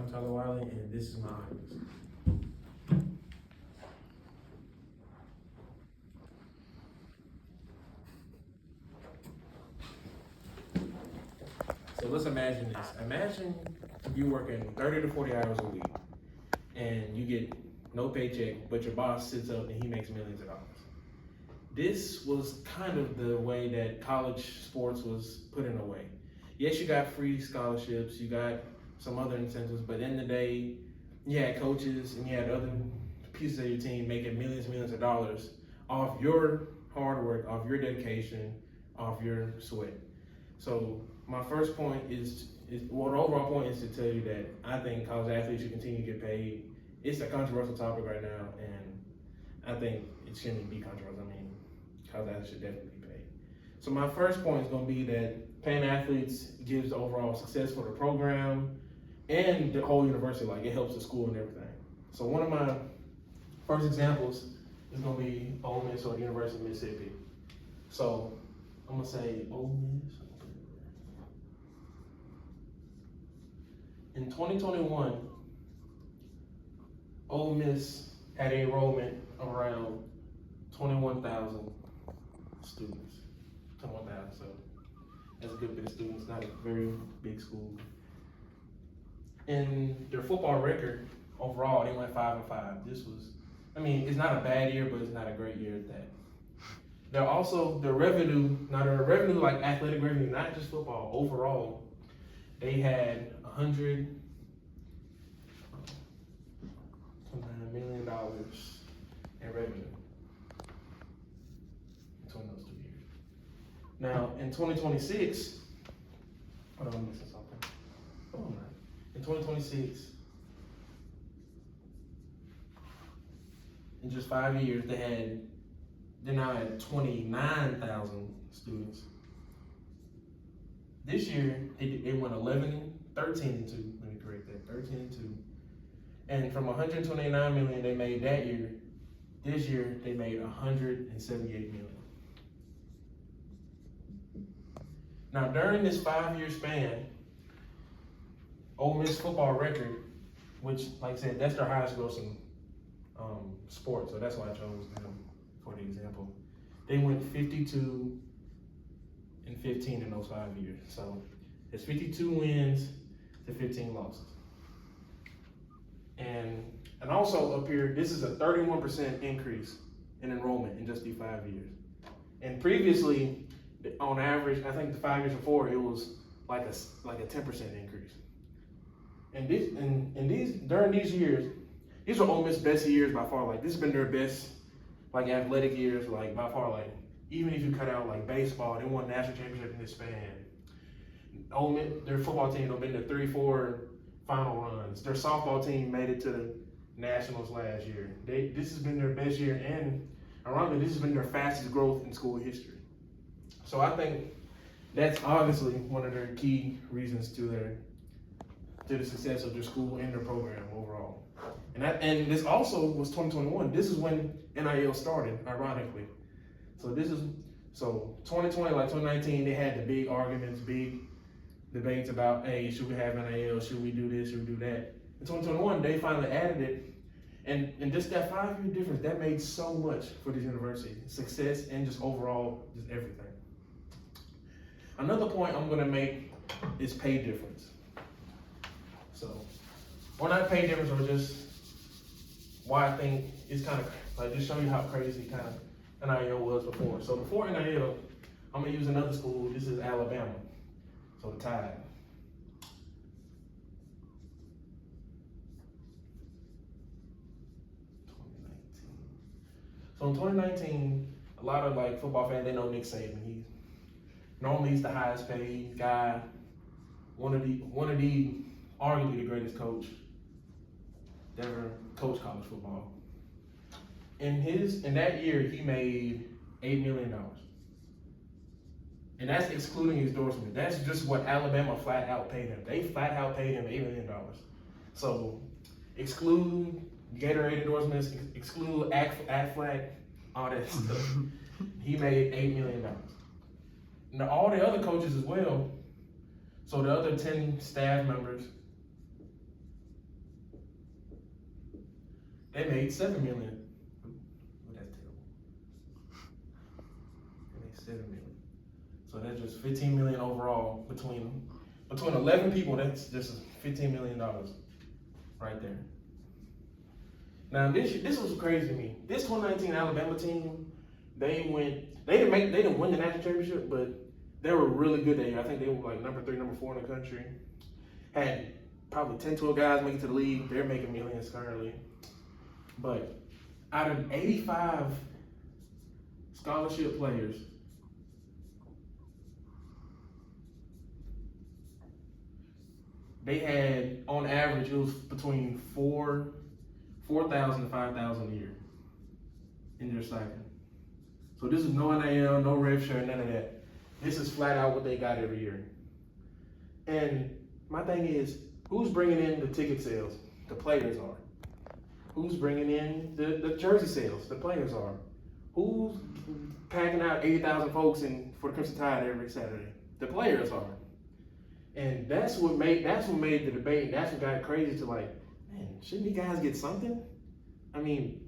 I'm Tyler Wiley, and this is my audience. So let's imagine this. Imagine you working 30 to 40 hours a week, and you get no paycheck, but your boss sits up and he makes millions of dollars. This was kind of the way that college sports was put in a way. Yes, you got free scholarships, you got some other incentives, but in the day, you had coaches and you had other pieces of your team making millions of dollars off your hard work, off your dedication, off your sweat. So my first point well, the overall point is to tell you that I think college athletes should continue to get paid. It's a controversial topic right now, and I think it shouldn't be controversial. I mean, college athletes should definitely be paid. So my first point is going to be that paying athletes gives the overall success for the program and the whole university. Like, it helps the school and everything. So one of my first examples is going to be Ole Miss or the University of Mississippi. So I'm going to say Ole Miss. In 2021, Ole Miss had an enrollment of around 21,000 students. 21,000, so that's a good bit of students, not a very big school. In their football record, overall, they went 5-5. It's not a bad year, but it's not a great year at that. They're also, their revenue like athletic revenue, not just football, overall, they had $129 million in revenue between those 2 years. Now, in 2026, hold on, I'm missing something. Hold on, in 2026, in just 5 years, they're now at 29,000 students. This year, it went 13-2. Let me correct that, 13-2. And from 129 million they made that year, this year they made 178 million. Now, during this 5-year span, Ole Miss football record, which, like I said, that's their highest grossing sport, so that's why I chose them for the example. They went 52-15 in those 5 years. So it's 52 wins to 15 losses. And also up here, this is a 31% increase in enrollment in just these 5 years. And previously, on average, I think the 5 years before, it was like a 10% increase. And during these years, these were Ole Miss best years by far. Like, this has been their best like athletic years, like by far. Like, even if you cut out like baseball, they won national championship in this span. Ole Miss, their football team have been to 3-4 final runs. Their softball team made it to the nationals last year. This has been their best year, and ironically, this has been their fastest growth in school history. So I think that's obviously one of their key reasons to the success of their school and their program overall. And this also was 2021. This is when NIL started, ironically. So 2020, like 2019, they had the big arguments, big debates about, hey, should we have NIL? Should we do this? Should we do that? In 2021, they finally added it. And just that 5-year difference, that made so much for this university. Success and just overall, just everything. Another point I'm gonna make is pay difference. So, or not pay difference, or just why I think it's kind of, like, just show you how crazy kind of NIL was before. So before NIL, I'm gonna use another school. This is Alabama. So the Tide. So in 2019, a lot of like football fans, they know Nick Saban. He's the highest paid guy, one of the arguably the greatest coach that ever coached college football. In that year, he made $8 million. And that's excluding his endorsement. That's just what Alabama flat out paid him. They flat out paid him $8 million. So exclude Gatorade endorsements, exclude Aflac, all that stuff. He made $8 million. Now all the other coaches as well, so the other 10 staff members, They made $7 million. Oh, that's terrible. They made $7 million. So that's just $15 million overall between 11 people. That's just $15 million right there. Now this was crazy to me. This 2019 Alabama team, they didn't win the national championship, but they were really good that year. I think they were like number 3, number 4 in the country. Had probably 10, 12 guys make it to the league. They're making millions currently. But out of 85 scholarship players, they had, on average, it was between 4,000 to 5,000 a year in their stipend. So this is no NIL, no rev share, none of that. This is flat out what they got every year. And my thing is, who's bringing in the ticket sales? The players are. Who's bringing in the jersey sales? The players are. Who's packing out 80,000 folks for the Crimson Tide every Saturday? The players are. And that's what made the debate. That's what got crazy to like, man, shouldn't you guys get something? I mean,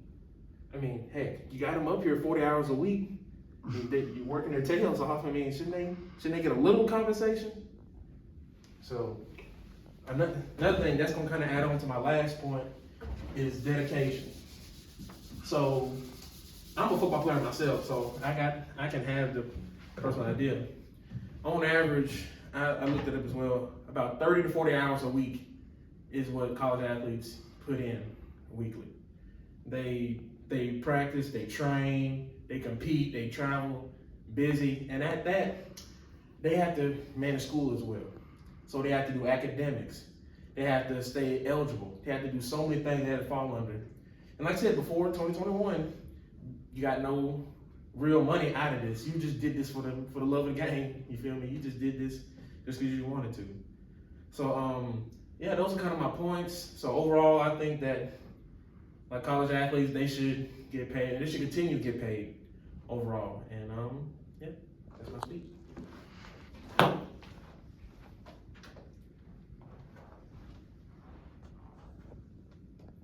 heck, you got them up here 40 hours a week. You're working their tails off. I mean, shouldn't they get a little compensation? So another thing that's gonna kind of add on to my last point is dedication. So I'm a football player myself, so I can have the personal idea. On average, I looked it up as well. About 30 to 40 hours a week is what college athletes put in weekly. They practice, they train, they compete, they travel, busy, and at that, they have to manage school as well. So they have to do academics. They have to stay eligible. They have to do so many things they have to fall under. And like I said before, 2021, you got no real money out of this. You just did this for the love of the game. You feel me? You just did this just because you wanted to. So yeah, those are kind of my points. So overall, I think that like college athletes, they should get paid, and they should continue to get paid overall. And